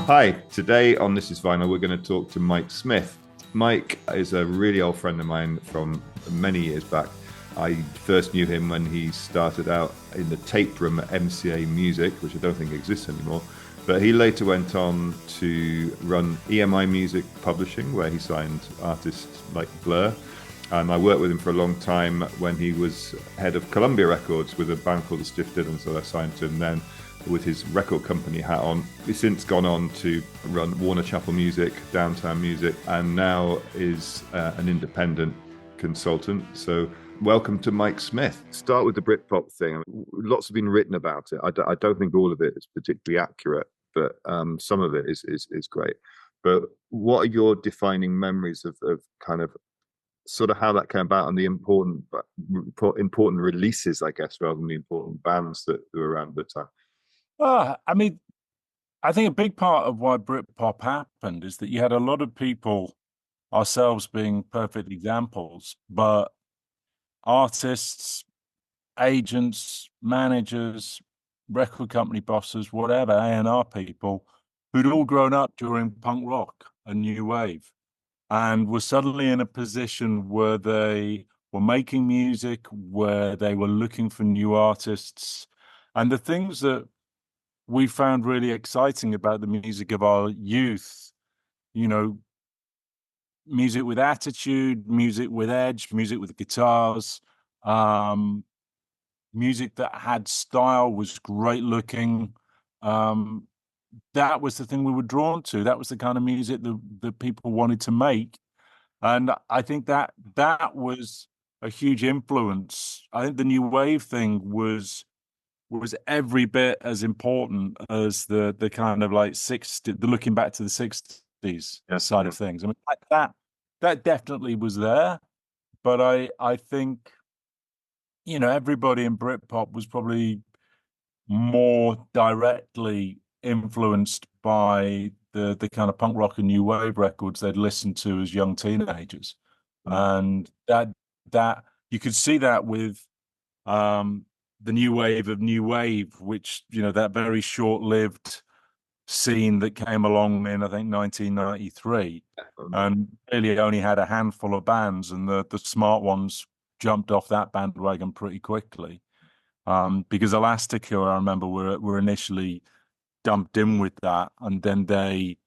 Hi, today on This is Vinyl, we're going to talk to Mike Smith. Mike is a really old friend of mine from many years back. I first knew him when he started out in the tape room at MCA Music, which I don't think exists anymore. But he later went on to run EMI Music Publishing, where he signed artists like Blur. And I worked with him for a long time when he was head of Columbia Records with a band called the Stiff Dillon, so I signed to him then with his record company hat on. He's since gone on to run Warner Chappell Music, Downtown Music, and now is an independent consultant. So welcome to Mike Smith. Start with the Britpop thing. Lots have been written about it. I don't think all of it is particularly accurate, but some of it is great. But what are your defining memories of kind of sort of how that came about and the important releases, I guess, rather than the important bands that were around at the time? I mean, I think a big part of why Britpop happened is that you had a lot of people, ourselves being perfect examples, but artists, agents, managers, record company bosses, whatever, A&R people, who'd all grown up during punk rock and new wave and were suddenly in a position where they were making music, where they were looking for new artists. And the things that we found really exciting about the music of our youth, you know, music with attitude, music with edge, music with guitars, um, music that had style, was great looking. Um, that was the thing we were drawn to. That was the kind of music that people wanted to make. And I think that was a huge influence. I think the new wave thing was every bit as important as the kind of like the looking back to the 60s side of things. I mean, that definitely was there, but I think, everybody in Britpop was probably more directly influenced by the kind of punk rock and new wave records they'd listened to as young teenagers. And that you could see that with the new wave of new wave, which, that very short-lived scene that came along in, I think, 1993, and really only had a handful of bands, and the smart ones jumped off that bandwagon pretty quickly. Because Elastica, I remember, were initially dumped in with that, and then they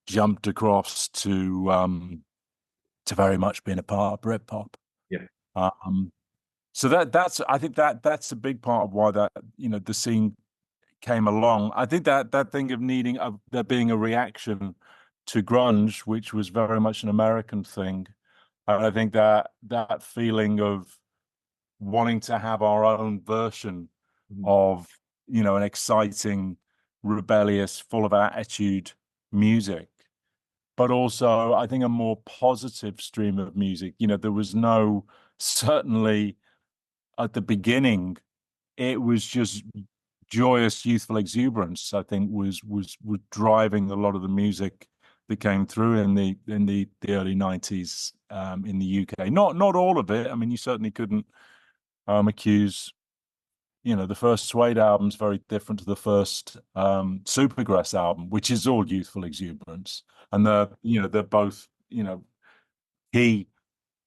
jumped across to very much being a part of Britpop. Yeah. So that's I think that's a big part of why that the scene came along. I think that thing of there being a reaction to grunge, which was very much an American thing, and I think that feeling of wanting to have our own version of an exciting, rebellious, full of attitude music, but also I think a more positive stream of music. There was no, certainly at the beginning, it was just joyous, youthful exuberance. I think was driving a lot of the music that came through in the early 90s in the UK. Not all of it. I mean, you certainly couldn't accuse. The first Suede album's very different to the first Supergrass album, which is all youthful exuberance, and they're both key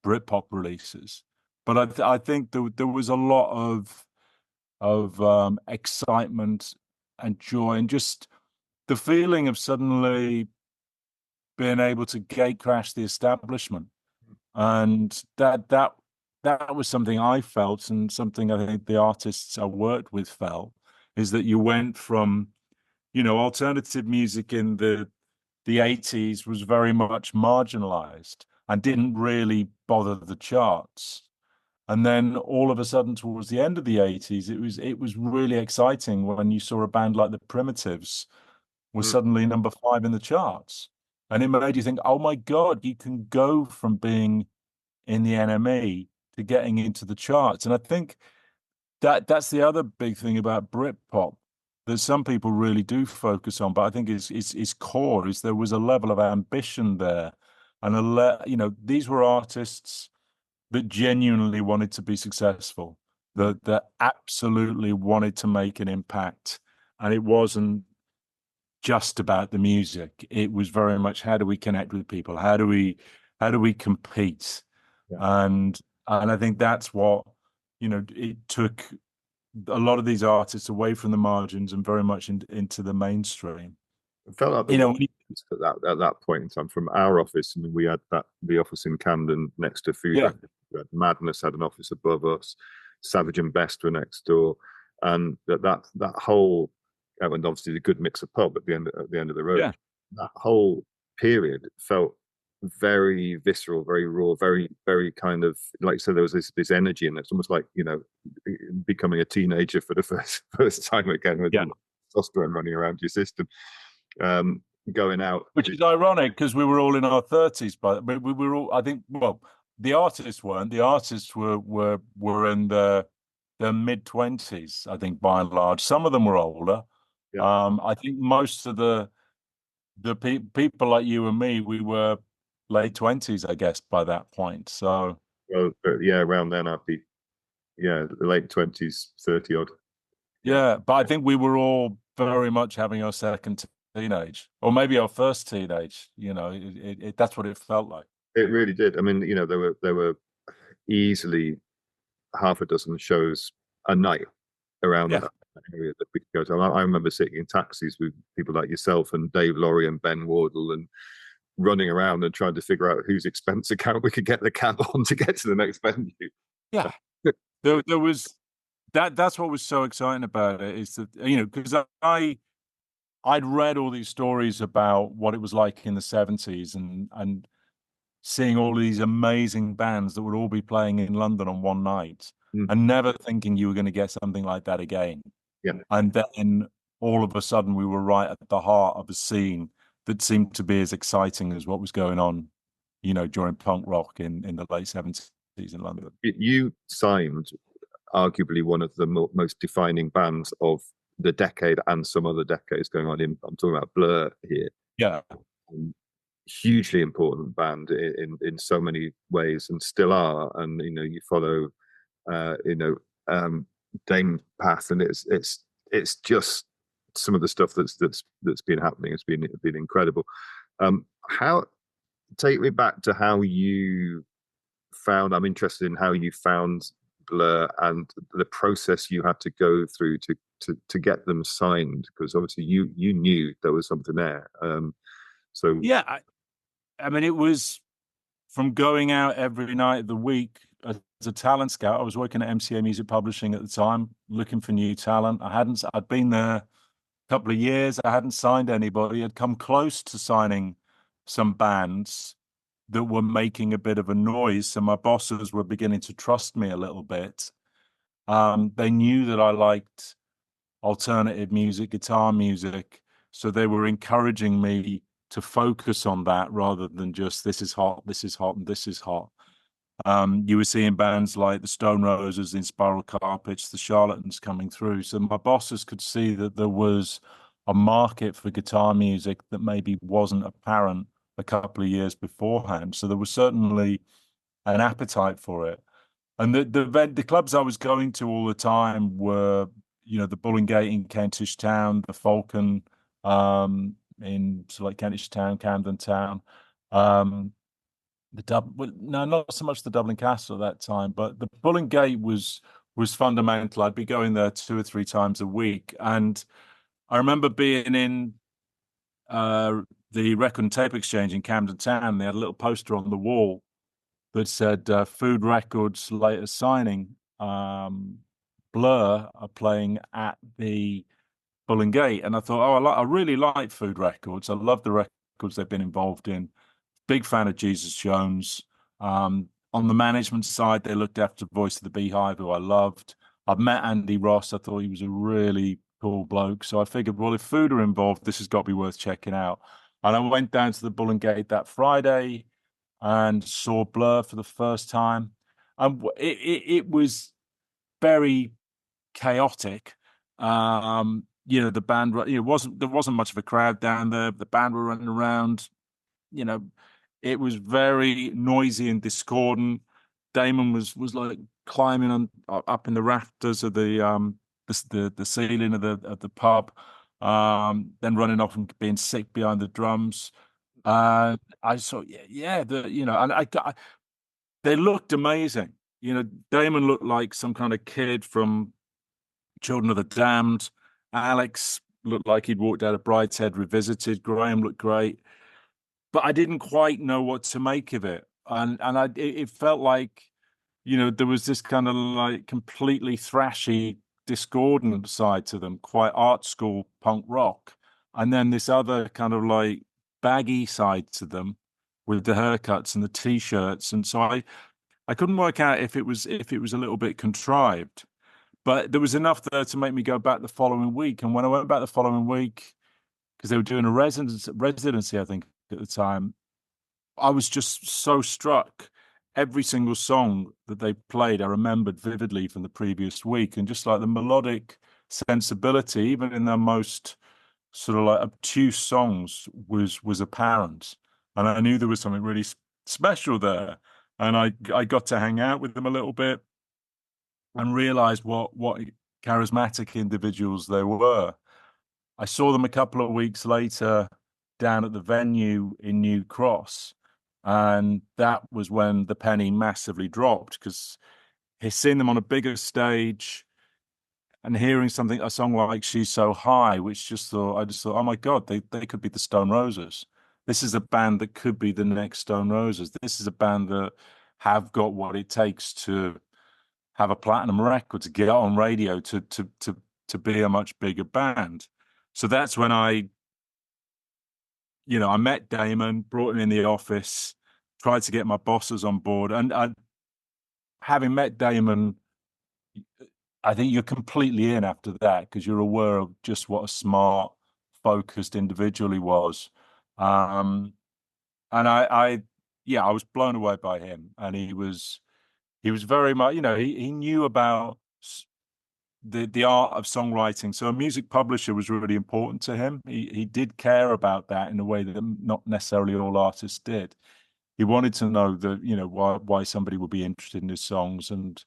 Britpop releases. But I think there was a lot of excitement and joy, and just the feeling of suddenly being able to gate crash the establishment, and that was something I felt, and something I think the artists I worked with felt, is that you went from alternative music in the 80s was very much marginalized and didn't really bother the charts. And then all of a sudden, towards the end of the 80s, it was really exciting when you saw a band like the Primitives was suddenly number 5 in the charts. And it made you think, oh my God, you can go from being in the NME to getting into the charts. And I think that's the other big thing about Britpop that some people really do focus on, but I think is core, is there was a level of ambition there. And these were artists that genuinely wanted to be successful, that absolutely wanted to make an impact. And it wasn't just about the music. It was very much how do we connect with people? How do we compete? Yeah. And I think that's what, it took a lot of these artists away from the margins and very much into the mainstream. It felt like the You know, at that point in time from our office. I mean, we had the office in Camden next to Food yeah, Record. Madness had an office above us. Savage and Best were next door, and that whole and obviously a good mix of pub at the end of the road. yeah, That whole period felt very visceral, very raw, very kind of like you said. There was this energy, and it's almost like becoming a teenager for the first time again with yeah. testosterone running around your system. Um, Going out. Which is ironic because we were all in our 30s, but we were all, I think, well, the artists weren't. The artists were in the mid-20s, I think, by and large. Some of them were older. Yeah, I think most of the people like you and me, we were late 20s, I guess, by that point. So well, yeah, around then I'd be the late 20s, 30 odd. Yeah, yeah, but I think we were all very much having our second teenage, or maybe our first teenage. That's what it felt like. it really did. I mean, there were easily half a dozen shows a night around Yeah, that area that we could go to. I remember sitting in taxis with people like yourself and Dave Laurie and Ben Wardle and running around and trying to figure out whose expense account we could get the cab on to get to the next venue. yeah. There was that's what was so exciting about it is that because I'd read all these stories about what it was like in the 70s and seeing all these amazing bands that would all be playing in London on one night Mm, and never thinking you were going to get something like that again. yeah, And then all of a sudden we were right at the heart of a scene that seemed to be as exciting as what was going on, during punk rock in the late 70s in London. you signed arguably one of the most defining bands of the decade and some other decades going on. I'm talking about Blur here. Yeah. Hugely important band in so many ways and still are. And you follow uh, you know um, Dame path, and it's just some of the stuff that's been happening. It's been incredible. How Take me back to how you found. I'm interested in how you found Blur and the process you had to go through to get them signed, because obviously you knew there was something there. So Yeah. I mean, it was from going out every night of the week as a talent scout. I was working at MCA Music Publishing at the time, looking for new talent. I'd been there a couple of years. I hadn't signed anybody. I'd come close to signing some bands that were making a bit of a noise. So my bosses were beginning to trust me a little bit. They knew that I liked alternative music, guitar music. So they were encouraging me to focus on that rather than just this is hot, this is hot, and this is hot. You were seeing bands like the Stone Roses, the Spiral Carpets, the Charlatans coming through. So my bosses could see that there was a market for guitar music that maybe wasn't apparent a couple of years beforehand. So there was certainly an appetite for it. And the clubs I was going to all the time were, the Bull and Gate in Kentish Town, the Falcon in like Kentish Town, Camden Town, well, no, not so much the Dublin Castle at that time, but the Bull and Gate was fundamental. I'd be going there 2 or 3 times a week, and I remember being in the Record and Tape Exchange in Camden Town. They had a little poster on the wall that said Food Records latest signing. Blur are playing at the Bull and Gate, and I thought, I really like Food Records. I love the records they've been involved in. Big fan of Jesus Jones. On the management side, they looked after Voice of the Beehive, who I loved. I've met Andy Ross. I thought he was a really cool bloke. So I figured, well, if Food are involved, this has got to be worth checking out. And I went down to the Bull and Gate that Friday and saw Blur for the first time. And it was very chaotic. The band, there wasn't much of a crowd down there. The band were running around. It was very noisy and discordant. Damon was like climbing up in the rafters of the ceiling of the pub. then running off and being sick behind the drums. I saw, yeah, and they looked amazing. Damon looked like some kind of kid from Children of the Damned. Alex looked like he'd walked out of Brideshead Revisited. Graham looked great, but I didn't quite know what to make of it. It felt like, there was this kind of like completely thrashy, discordant side to them, quite art school punk rock. And then this other kind of like baggy side to them with the haircuts and the t-shirts. And so I couldn't work out if it was a little bit contrived. But there was enough there to make me go back the following week. And when I went back the following week, because they were doing a residency, I think, at the time, I was just so struck. Every single song that they played, I remembered vividly from the previous week, and just like the melodic sensibility, even in their most sort of like obtuse songs, was apparent, and I knew there was something really special there. And I got to hang out with them a little bit and realized what charismatic individuals they were. I saw them a couple of weeks later down at the venue in New Cross, and that was when the penny massively dropped because seeing them on a bigger stage and hearing a song like "She's So High," I just thought, oh my God, they could be the Stone Roses. This is a band that could be the next Stone Roses. This is a band that have got what it takes to have a platinum record, to get on radio, to be a much bigger band. So that's when I met Damon, brought him in the office, tried to get my bosses on board. And having met Damon, I think you're completely in after that because you're aware of just what a smart, focused individual he was. Um, and yeah, I was blown away by him. And he was very much, he knew about the art of songwriting. So a music publisher was really important to him. He did care about that in a way that not necessarily all artists did. He wanted to know why somebody would be interested in his songs, and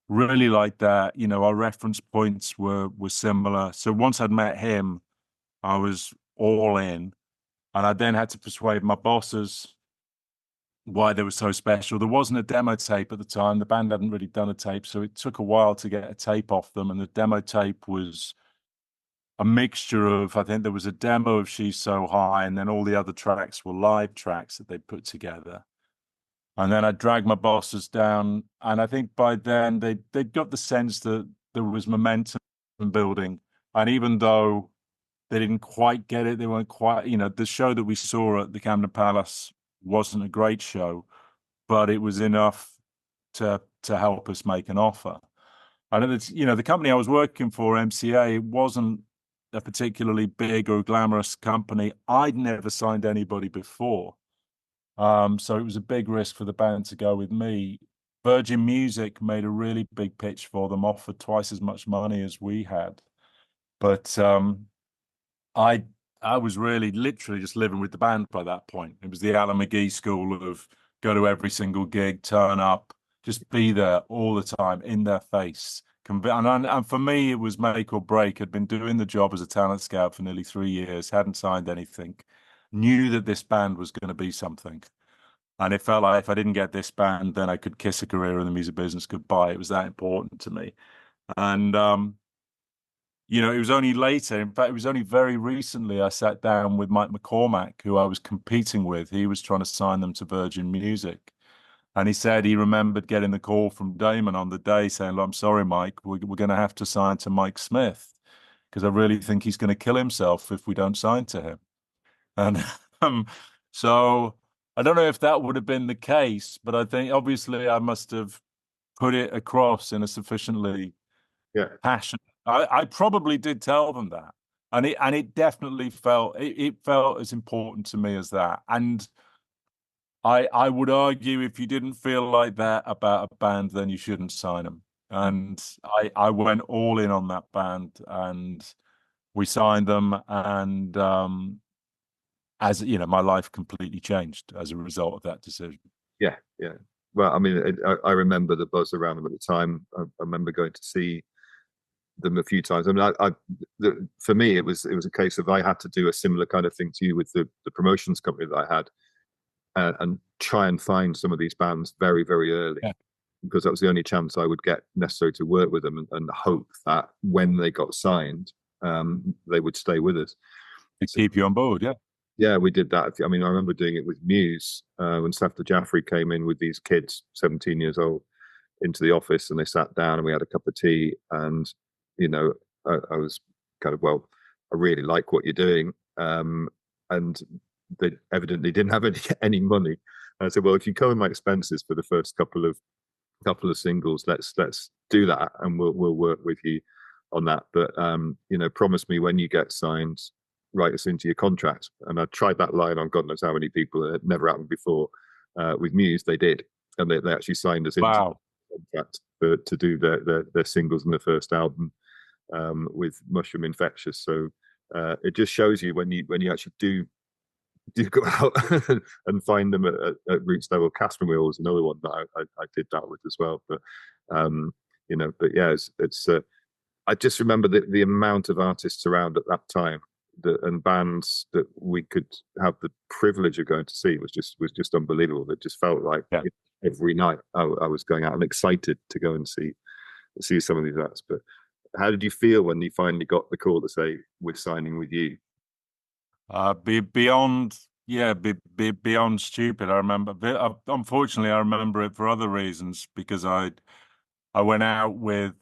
really like that. Our reference points were similar. So once I'd met him, I was all in, and I then had to persuade my bosses why they were so special. There wasn't a demo tape at the time. The band hadn't really done a tape, so it took a while to get a tape off them. And the demo tape was a mixture of, I think there was a demo of She's So High, and then all the other tracks were live tracks that they put together. And then I dragged my bosses down, and I think by then they got the sense that there was momentum building. And even though they didn't quite get it, they weren't quite, the show that we saw at the Camden Palace wasn't a great show, but it was enough to help us make an offer. And it's, the company I was working for, MCA, wasn't a particularly big or glamorous company. I'd never signed anybody before. So it was a big risk for the band to go with me. Virgin Music made a really big pitch for them, offered twice as much money as we had. But I I was really literally just living with the band by that point. It was the Alan McGee school of go to every single gig, turn up, just be there all the time, in their face. And for me, it was make or break. I'd been doing the job as a talent scout for nearly 3 years, hadn't signed anything, knew that this band was going to be something. And it felt like if I didn't get this band, then I could kiss a career in the music business goodbye. It was that important to me. And it was only later. In fact, it was only very recently I sat down with Mike McCormack, who I was competing with. He was trying to sign them to Virgin Music. And he said he remembered getting the call from Damon on the day saying, "Look, I'm sorry, Mike, we're going to have to sign to Mike Smith because I really think he's going to kill himself if we don't sign to him." And so I don't know if that would have been the case, but I think obviously I must have put it across in a sufficiently Yeah. passionate. I probably did tell them that, and it definitely it felt as important to me as that. And I would argue if you didn't feel like that about a band, then you shouldn't sign them. And I went all in on that band, and we signed them, and as you know, my life completely changed as a result of that decision. Yeah, yeah. Well, I mean, I remember the buzz around them at the time. I remember going to see them a few times. I mean, for me, it was a case of I had to do a similar kind of thing to you with the promotions company that I had, and try and find some of these bands very, very early, Yeah, because that was the only chance I would get necessary to work with them, and hope that when they got signed, they would stay with us. to So, keep you on board. Yeah, yeah, we did that. I mean, I remember doing it with Muse when Safta Jaffrey came in with these kids, 17 years old, into the office, and they sat down and we had a cup of tea. And, you know, I was kind of, well, I really like what you're doing. And they evidently didn't have any money. And I said, well, if you cover my expenses for the first couple of singles, let's do that, and we'll work with you on that. But promise me when you get signed, write us into your contract. And I tried that line on God knows how many people. It had never happened before. With Muse, they did, and they actually signed us into wow. the contract to do their singles in the first album, with Mushroom Infectious. So it just shows you when you actually do go out and find them at Roots level. Casper Wheel was another one that I did that with as well. But but yeah, it's I just remember the amount of artists around at that time, and bands that we could have the privilege of going to see was just unbelievable. It just felt like Yeah. every night I was going out and excited to go and see some of these acts. But how did you feel when you finally got the call to say we're signing with you? Beyond, yeah, beyond stupid. I remember, unfortunately, I remember it for other reasons because I went out with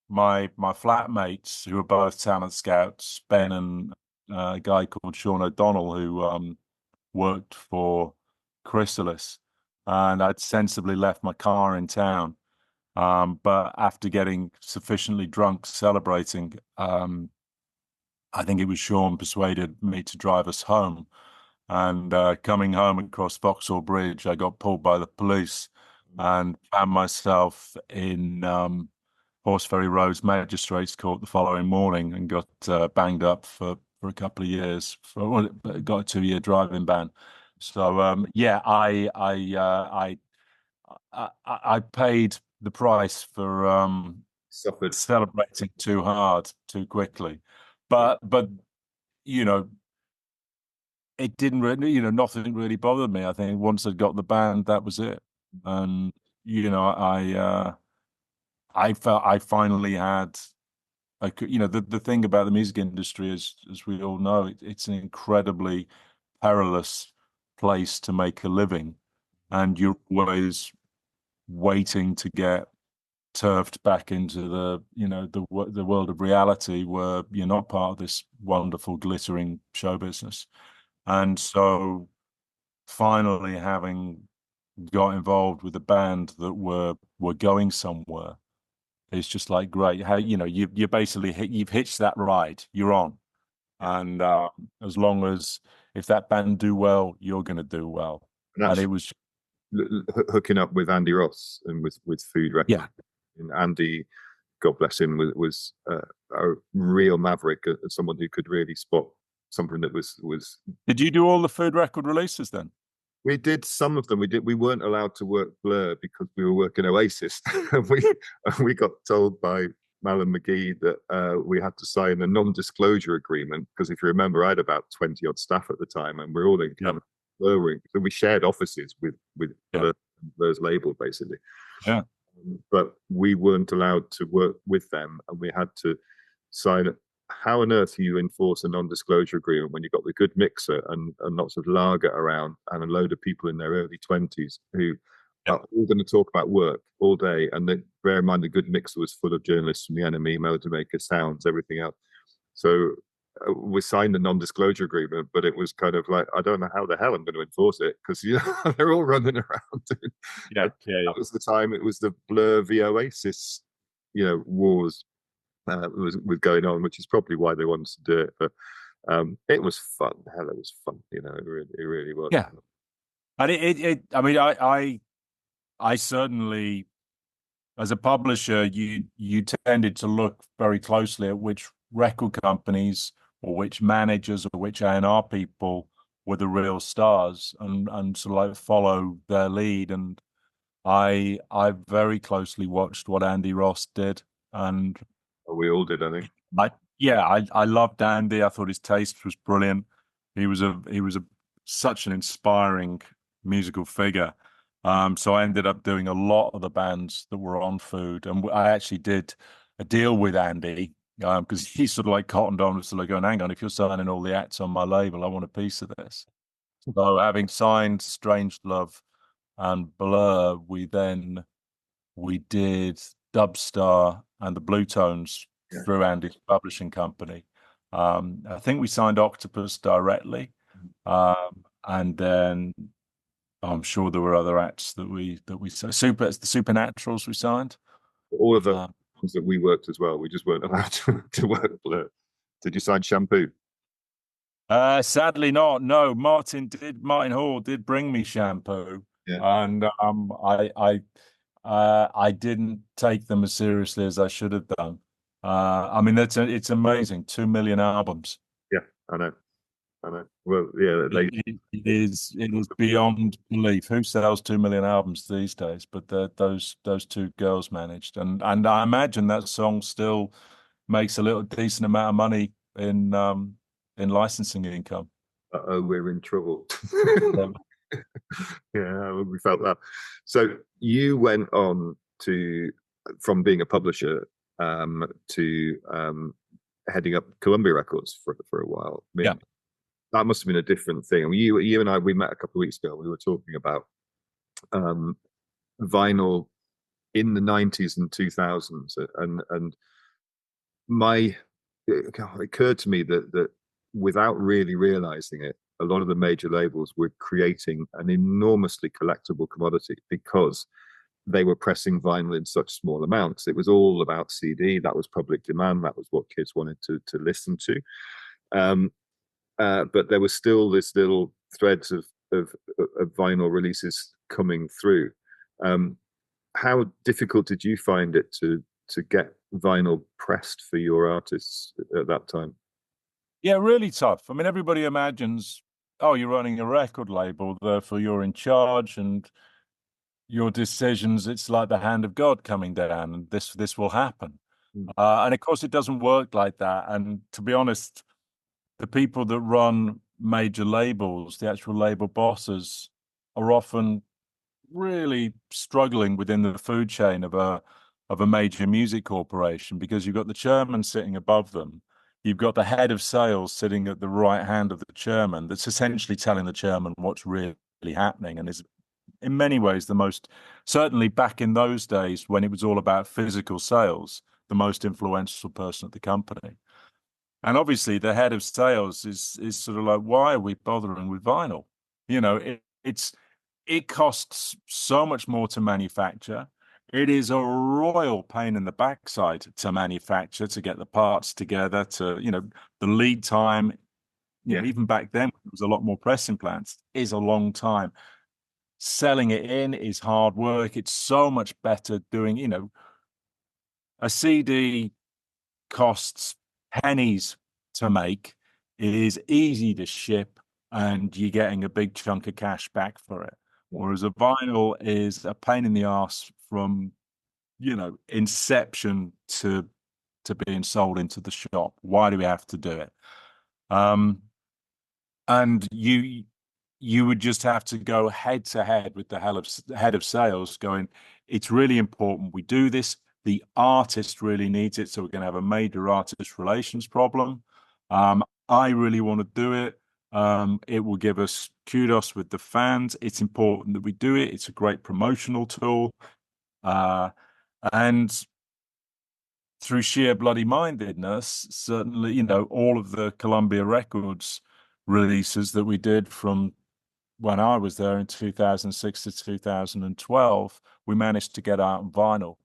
my flatmates who were both talent scouts, Ben and a guy called Sean O'Donnell who worked for Chrysalis, and I'd sensibly left my car in town. But after getting sufficiently drunk celebrating, I think it was Sean persuaded me to drive us home. And coming home across Vauxhall Bridge, I got pulled by the police and found myself in Horseferry Road's Magistrates Court the following morning, and got banged up for a couple of years. Got a 2-year driving ban. So yeah, I paid the price for Suffered. celebrating too hard, too quickly. But you know, it didn't really, nothing really bothered me. I think once I'd got the band, that was it. And I felt I finally had, the thing about the music industry is, as we all know, it's an incredibly perilous place to make a living, and you're always waiting to get turfed back into the world of reality where you're not part of this wonderful glittering show business. And so finally having got involved with a band that were going somewhere, it's just like great. How you basically you've hitched that ride, you're on. And as long as if that band do well, you're going to do well. And it was, Hooking up with Andy Ross and with Food Records. yeah. And Andy, God bless him, was a real maverick, someone who could really spot something that was. Did you do all the Food record releases then? We did some of them. We weren't allowed to work Blur because we were working Oasis. we got told by Malin McGee that we had to sign a non-disclosure agreement, because if you remember, I had about 20 odd staff at the time, and we're all in kind of Blur ring. So we shared offices with Blur's label basically. Yeah. But we weren't allowed to work with them, and we had to sign it. How on earth do you enforce a non-disclosure agreement when you've got the good mixer and lots of lager around, and a load of people in their early 20s who are all going to talk about work all day? And then bear in mind, the good mixer was full of journalists from the NME, Motor Maker, Sounds, everything else. So we signed a non-disclosure agreement, but it was kind of like, I don't know how the hell I'm going to enforce it, because they're all running around. That was the time. It was the Blur v Oasis, wars was going on, which is probably why they wanted to do it. But it was fun. Hell, it was fun. It really was. Yeah. And I mean, I certainly, as a publisher, you tended to look very closely at which record companies or which managers or which A&R people were the real stars, and sort of like follow their lead. And I very closely watched what Andy Ross did. and We all did, I think. I loved Andy. I thought his taste was brilliant. He was a such an inspiring musical figure. So I ended up doing a lot of the bands that were on Food, and I actually did a deal with Andy because he sort of like cottoned on, sort of going, "Hang on, if you're signing all the acts on my label, I want a piece of this." So having signed Strange Love and Blur, we did Dubstar and the Blue Tones Yeah. through Andy's publishing company. I think we signed Octopus directly, and then I'm sure there were other acts that we the Supernaturals we signed. All of the Uh, ones that we worked as well. We just weren't allowed to work Blur. Did you sign Shampoo? Sadly not. No, Martin Hall did bring me Shampoo, Yeah. and I didn't take them as seriously as I should have done. I mean, it's amazing. 2 million albums. Yeah, I know. I know. Well, yeah, It is beyond belief. Who sells 2 million albums these days? But those two girls managed, and I imagine that song still makes a little decent amount of money in licensing income. oh, we're in trouble. Yeah. Yeah, we felt that. So you went on to from being a publisher to heading up Columbia Records for a while. I Yeah. mean, that must have been a different thing. I mean, you and I we met a couple of weeks ago. We were talking about um, vinyl in the 90s and 2000s, and my it occurred to me that without really realizing it, a lot of the major labels were creating an enormously collectible commodity because they were pressing vinyl in such small amounts. It was all about CD. That was public demand. That was what kids wanted to listen to. Um, but there was still this little threads of vinyl releases coming through. Um, how difficult did you find it to get vinyl pressed for your artists at that time? Yeah, really tough. I mean, everybody imagines, oh, you're running a record label, therefore you're in charge, and your decisions, it's like the hand of God coming down, and this will happen. And of course, it doesn't work like that. And to be honest, the people that run major labels, the actual label bosses, are often really struggling within the food chain of a major music corporation because you've got the chairman sitting above them. You've got the head of sales sitting at the right hand of the chairman that's essentially telling the chairman what's really happening and is in many ways the most, certainly back in those days when it was all about physical sales, the most influential person at the company. And obviously the head of sales is sort of like, why are we bothering with vinyl? You know, it costs so much more to manufacture. It is a royal pain in the backside to manufacture, to get the parts together, to, the lead time, Yeah, even back then, it was a lot more pressing plants, is a long time. Selling it in is hard work. It's so much better doing, a CD costs pennies to make. It is easy to ship, and you're getting a big chunk of cash back for it. Whereas a vinyl is a pain in the ass from, inception to being sold into the shop. Why do we have to do it? And you would just have to go head to head with the head of sales going, it's really important we do this. The artist really needs it. So we're going to have a major artist relations problem. I really want to do it. It will give us kudos with the fans. It's important that we do it. It's a great promotional tool. And through sheer bloody mindedness, certainly, all of the Columbia Records releases that we did from when I was there in 2006 to 2012, we managed to get out on vinyl.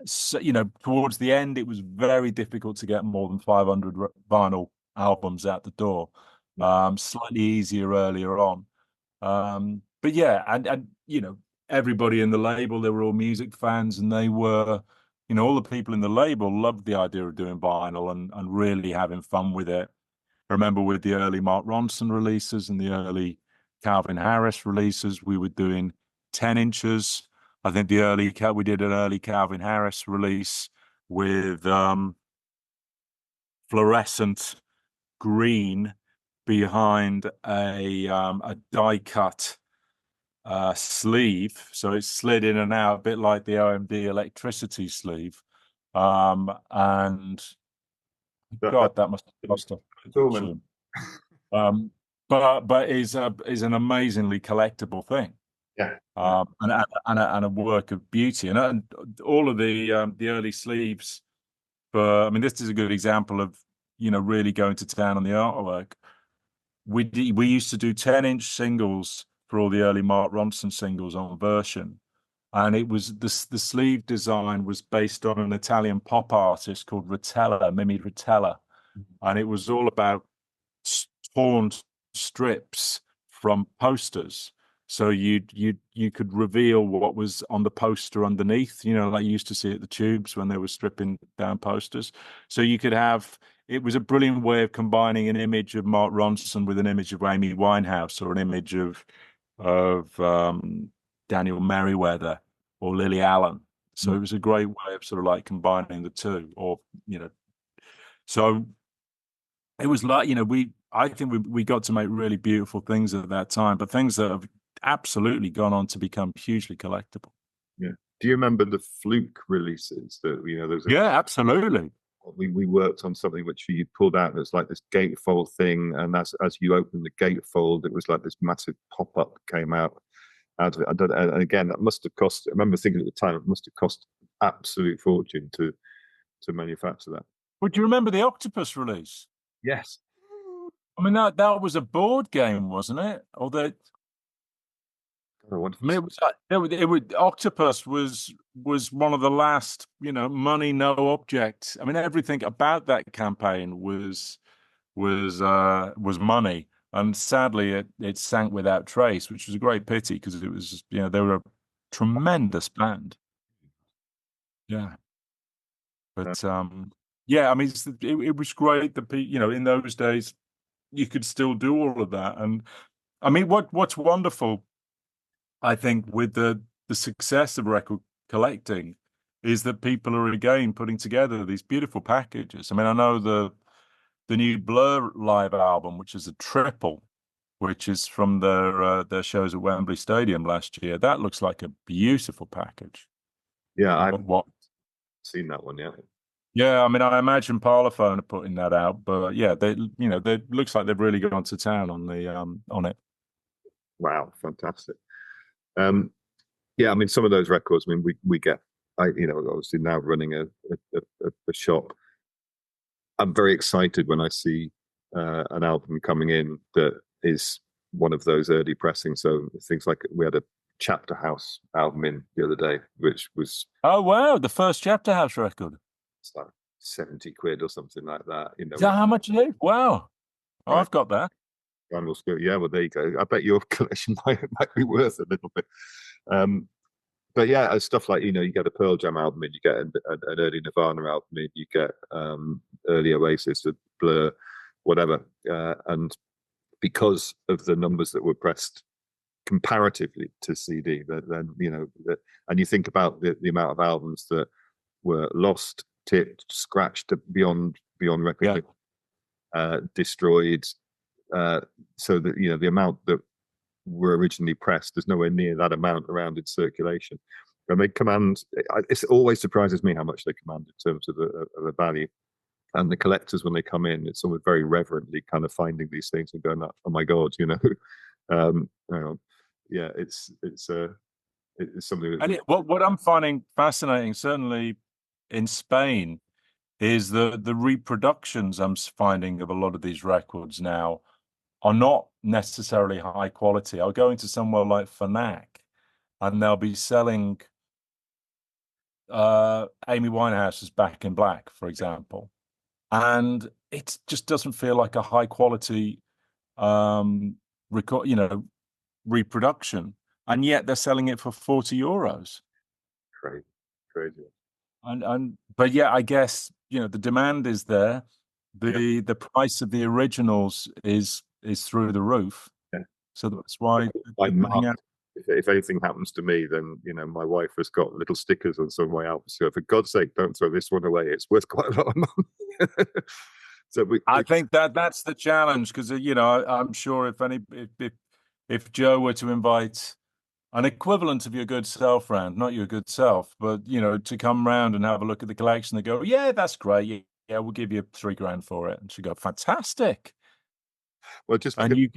So, towards the end, it was very difficult to get more than 500 vinyl albums out the door. Slightly easier earlier on. But yeah, and everybody in the label, they were all music fans, and they were, all the people in the label loved the idea of doing vinyl and really having fun with it. I remember with the early Mark Ronson releases and the early Calvin Harris releases, we were doing 10 inches. I think we did an early Calvin Harris release with fluorescent green behind a die cut sleeve, so it slid in and out a bit like the OMD electricity sleeve. And That God, that must have cost a Dorman. fortune. Um, but is an amazingly collectible thing. Yeah. And a work of beauty, and all of the early sleeves. I mean, this is a good example of really going to town on the artwork. We used to do 10-inch singles for all the early Mark Ronson singles on Version, and it was the sleeve design was based on an Italian pop artist called Mimi Rotella, and it was all about torn strips from posters. So you could reveal what was on the poster underneath, like you used to see at the Tubes when they were stripping down posters. So you could have it was a brilliant way of combining an image of Mark Ronson with an image of Amy Winehouse or an image of Daniel Merriweather or Lily Allen. So it was a great way of sort of like combining the two, or so it was like, I think we got to make really beautiful things at that time, but things that have absolutely gone on to become hugely collectible. Yeah. Do you remember the Fluke releases that, there's Yeah, absolutely. we worked on something which you pulled out. It was like this gatefold thing, and as you opened the gatefold, it was like this massive pop up came out of it. And again, that must have cost. I remember thinking at the time, it must have cost absolute fortune to manufacture that. Would you remember the Octopus release? Yes. I mean, that was a board game, wasn't it? Although, I mean, Octopus was one of the last, money no object. I mean, everything about that campaign was money, and sadly, it sank without trace, which was a great pity because it was, they were a tremendous band. Yeah, but yeah, I mean, it was great that in those days you could still do all of that, and I mean, what's wonderful, I think, with the success of record collecting is that people are again putting together these beautiful packages. I mean, I know the new Blur live album, which is a triple, which is from their shows at Wembley Stadium last year. That looks like a beautiful package. Yeah, I've What? seen that one. Yeah. Yeah, I mean, I imagine Parlophone are putting that out, but yeah, they looks like they've really gone to town on it. Wow, fantastic. Um, yeah, I mean, some of those records. I mean, we get. Obviously now running a shop. I'm very excited when I see an album coming in that is one of those early pressings. So things like we had a Chapter House album in the other day, which was Oh wow, the first Chapter House record. like 70 quid or something like that. Is that how much it is? Wow. Oh, right. I've got that. Yeah, well, there you go. I bet your collection might be worth a little bit. But yeah, stuff like you get a Pearl Jam album in, you get an early Nirvana album in, you get early Oasis, a Blur, whatever, and because of the numbers that were pressed comparatively to CD, then and you think about the amount of albums that were lost, tipped, scratched beyond record, destroyed, so that the amount that were originally pressed, there's nowhere near that amount around in circulation. And they command, it always surprises me how much they command in terms of the value. And the collectors, when they come in, it's always very reverently kind of finding these things and going, "Oh my God," yeah, it's something. And what I'm finding fascinating, certainly in Spain, is the reproductions I'm finding of a lot of these records now are not necessarily high quality. I'll go into somewhere like Fnac, and they'll be selling Amy Winehouse's Back in Black, for example, and it just doesn't feel like a high quality record, reproduction, and yet they're selling it for €40. Crazy. But yeah, I guess the demand is there. The price of the originals is through the roof. Yeah. So that's why Like if anything happens to me, then my wife has got little stickers on some of my albums. So for God's sake, don't throw this one away. It's worth quite a lot of money. So I think that's the challenge because I'm sure if Joe were to invite an equivalent of your good self round, not your good self, but to come round and have a look at the collection, they go, yeah, that's great. Yeah, yeah, we'll give you $3,000 for it. And she go, fantastic. well, just And you,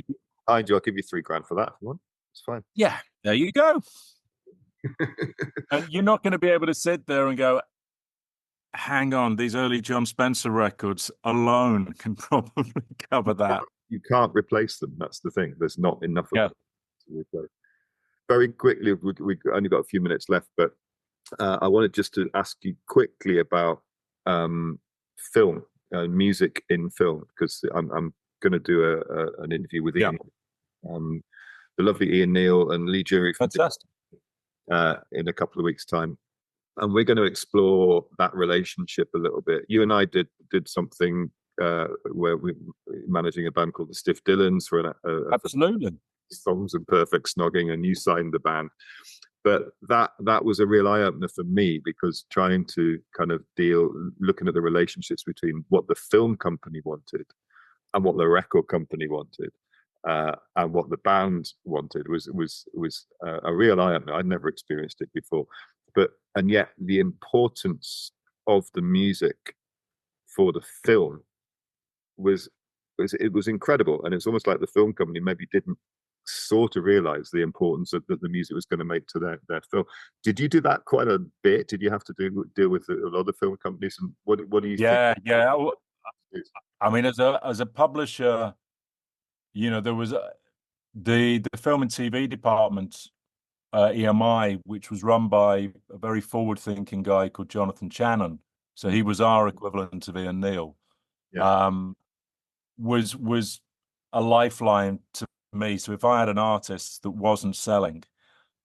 behind you, I'll give you $3,000 for that if you want. It's fine. yeah, there you go. And you're not going to be able to sit there and go, hang on, these early John Spencer records alone can probably cover that. You can't replace them. That's the thing. There's not enough of Yeah. them to replace. Very quickly, we've only got a few minutes left, but I wanted just to ask you quickly about film, music in film, because I'm going to do an interview with Ian, the lovely Ian Neal and Lee Jury from Fantastic. In a couple of weeks' time, and we're going to explore that relationship a little bit. You and I did something where we were managing a band called the Stiff Dillons for Absolutely. Songs and Perfect Snogging, and you signed the band. But that was a real eye opener for me, because trying to kind of looking at the relationships between what the film company wanted and what the record company wanted, and what the band wanted was a real eye opener. I'd never experienced it before, and yet the importance of the music for the film was incredible, and it's almost like the film company maybe didn't sort of realize the importance that the music was going to make to their film. Did you do that quite a bit? Did you have to deal with a lot of film companies? And what do you think? Yeah. I mean, as a publisher, there was the film and TV department, EMI, which was run by a very forward-thinking guy called Jonathan Channon. So he was our equivalent of Ian Neal. Yeah. Was a lifeline to me. So if I had an artist that wasn't selling,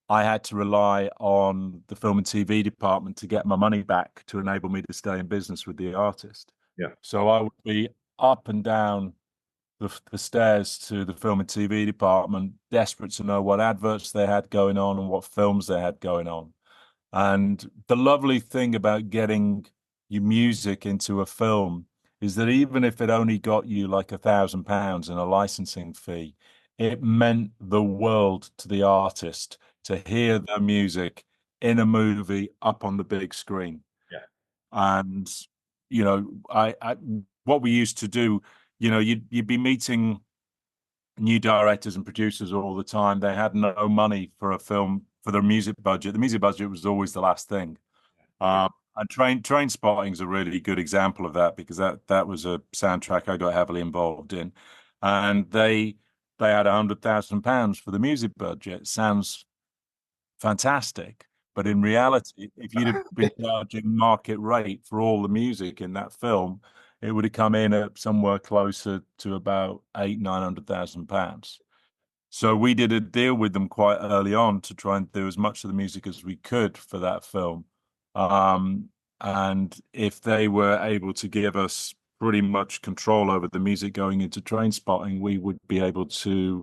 I had to rely on the film and TV department to get my money back to enable me to stay in business with the artist. Yeah. So I would be up and down the stairs to the film and TV department, desperate to know what adverts they had going on and what films they had going on. And the lovely thing about getting your music into a film is that even if it only got you like £1,000 in a licensing fee, it meant the world to the artist to hear their music in a movie up on the big screen. Yeah. And I what we used to do, you'd be meeting new directors and producers all the time. They had no money for a film for their music budget. The music budget was always the last thing. And Trainspotting is a really good example of that, because that was a soundtrack I got heavily involved in, and they had £100,000 for the music budget. Sounds fantastic, but in reality, if you'd have been charging market rate for all the music in that film, it would have come in at somewhere closer to about £900,000. So we did a deal with them quite early on to try and do as much of the music as we could for that film. And if they were able to give us pretty much control over the music going into Trainspotting, we would be able to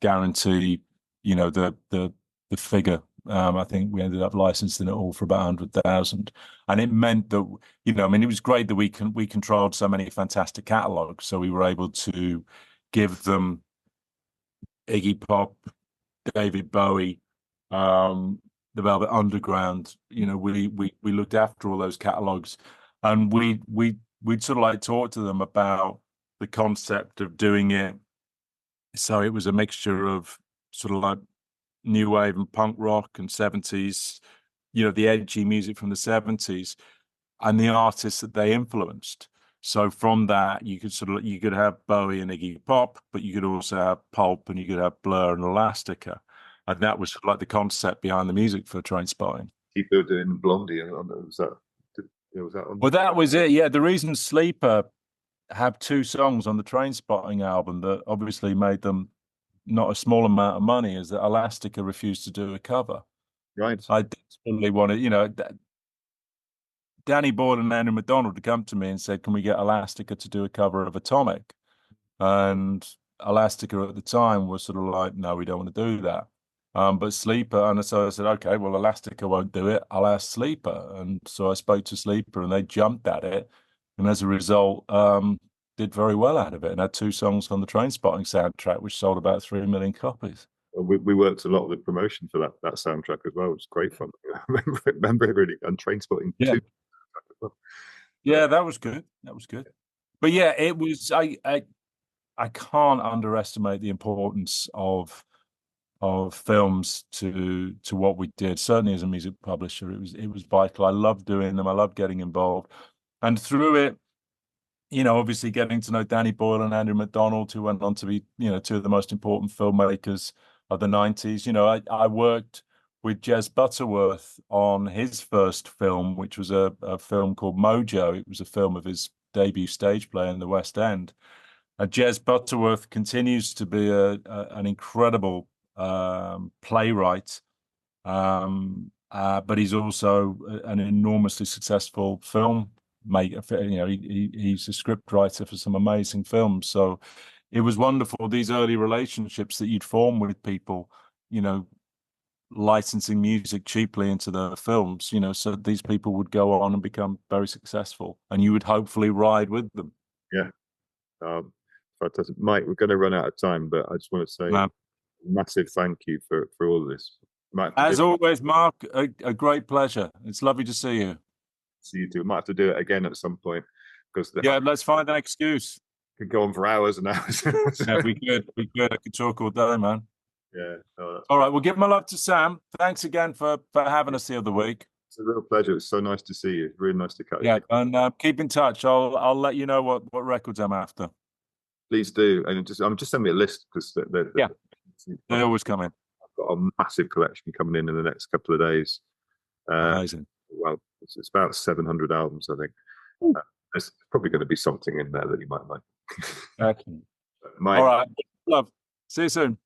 guarantee, the figure. I think we ended up licensing it all for about 100,000, and it meant that it was great that we controlled so many fantastic catalogs, so we were able to give them Iggy Pop, David Bowie, the Velvet Underground. We looked after all those catalogs, and we'd sort of like talk to them about the concept of doing it. So it was a mixture of sort of like new wave and punk rock and 70s, the edgy music from the 70s, and the artists that they influenced. So from that, you could have Bowie and Iggy Pop, but you could also have Pulp, and you could have Blur and Elastica, and that was like the concept behind the music for Trainspotting. People doing Blondie, was that on? Well, that was it. Yeah, the reason Sleeper have two songs on the Trainspotting album that obviously made them not a small amount of money is that Elastica refused to do a cover. Right. I desperately wanted, Danny Boyle and Andrew McDonald to come to me and said, can we get Elastica to do a cover of Atomic? And Elastica at the time was sort of like, no, we don't want to do that. But Sleeper, and so I said, okay, well, Elastica won't do it. I'll ask Sleeper. And so I spoke to Sleeper and they jumped at it. And as a result, did very well out of it and had 2 songs on the Trainspotting soundtrack, which sold about 3 million copies. Well, we worked a lot of the promotion for that soundtrack as well. It was great fun. I remember it really, and Trainspotting Yeah. 2 as well. Yeah, that was good. That was good. But yeah, it was, I can't underestimate the importance of films to what we did. Certainly as a music publisher, it was vital. I loved doing them. I loved getting involved. And through it, obviously getting to know Danny Boyle and Andrew McDonald, who went on to be, 2 of the most important filmmakers of the 90s. I worked with Jez Butterworth on his first film, which was a film called Mojo. It was a film of his debut stage play in the West End. And Jez Butterworth continues to be an incredible playwright, but he's also an enormously successful film maker. He's a script writer for some amazing films. So it was wonderful, these early relationships that you'd form with people, licensing music cheaply into the films, so these people would go on and become very successful, and you would hopefully ride with them. Yeah. Fantastic. Mike, we're going to run out of time, but I just want to say massive thank you for all of this. Mike, as always, Mark, a great pleasure. It's lovely to see you. See you too. We might have to do it again at some point because let's find an excuse. Could go on for hours and hours. Yeah, we could. I could talk all day, man. Yeah. All right. Well, give my love to Sam. Thanks again for having us the other week. It's a real pleasure. It's so nice to see you. Really nice to catch you. Yeah, and keep in touch. I'll let you know what records I'm after. Please do, and just send me a list because they always come in. I've got a massive collection coming in the next couple of days. Amazing. Well, it's about 700 albums, I think. There's probably going to be something in there that you might like. Excellent. Mike, all right. Love. See you soon.